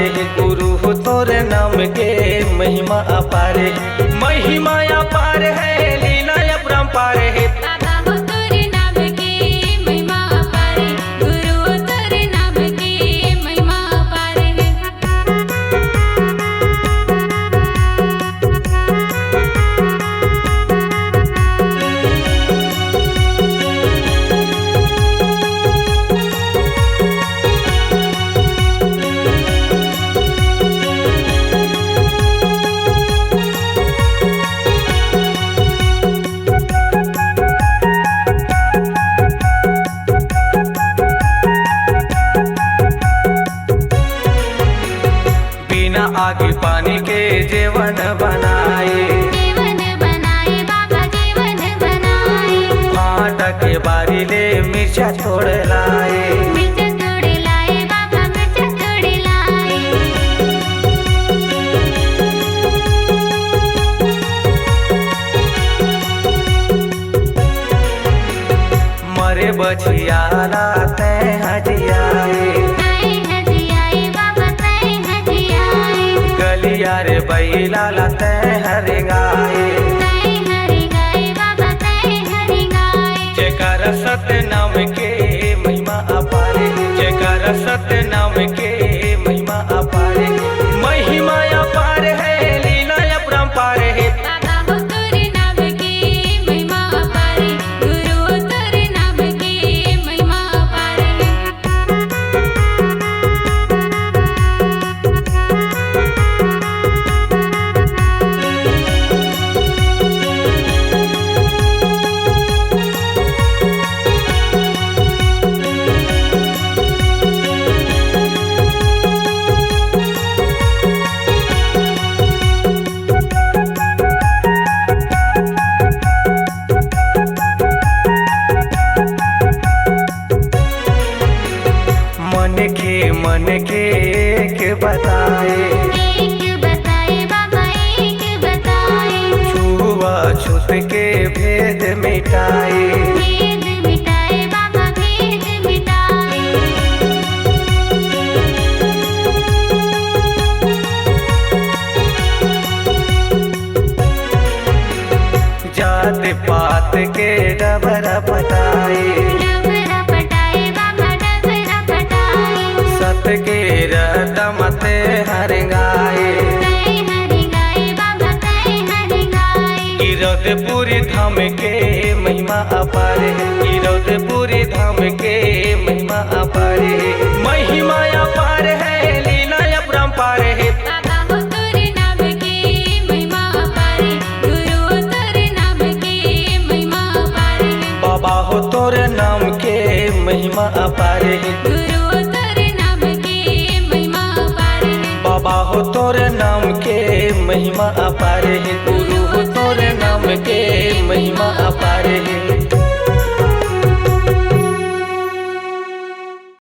अपारे गुरु हो तोरे नाम के महिमा अपारे। महिमा अपार है लीला अपरंपार है। बाबा हो तोरे नाम के महिमा अपार है, गुरु हो तोरे नाम के महिमा अपार है। आगे पानी के जीवन बनाए, जीवन बनाए बाबा जीवन बनाए। आटा के बारी ले मिर्चा तोड़ लाए, मिर्चा तोड़ लाए बाबा मिर्चा तोड़ लाए। मरे बछिया लाते हजियाए, यारे बैला लाते हर गाए। जयकार सत्य नाम के महिमा अपारे, जयकार सत्य नाम के महिमा अपारे। महिमा अपार है लीला अपरंपार है। बाबा हो तोरे नाम के महिमा अपार है, गुरु हो तोरे नाम के महिमा अपार है। मन के एक बताए, बाबा एक बताए। छुआ छूत के भेद मिटाए, भेद मिटाए बाबा भेद मिटाए। जात पात के डबरा पटाए, सत के रदमते हर गाए। गिरौदपुरी धाम के महिमा अपारे, गिरौदपुरी धाम के महिमा अपारे। महिमा अपार है लीला अपरंपार है। बाबा हो तोरे नाम के महिमा अपार है, गुरु हो तोरे नाम के महिमा अपार है। बाबा हो तोरे नाम के महिमा अपार है, गुरु हो तोरे नाम के महिमा अपार है। बाबा हो तोरे नाम के महिमा अपार है, गुरु हो तोरे नाम के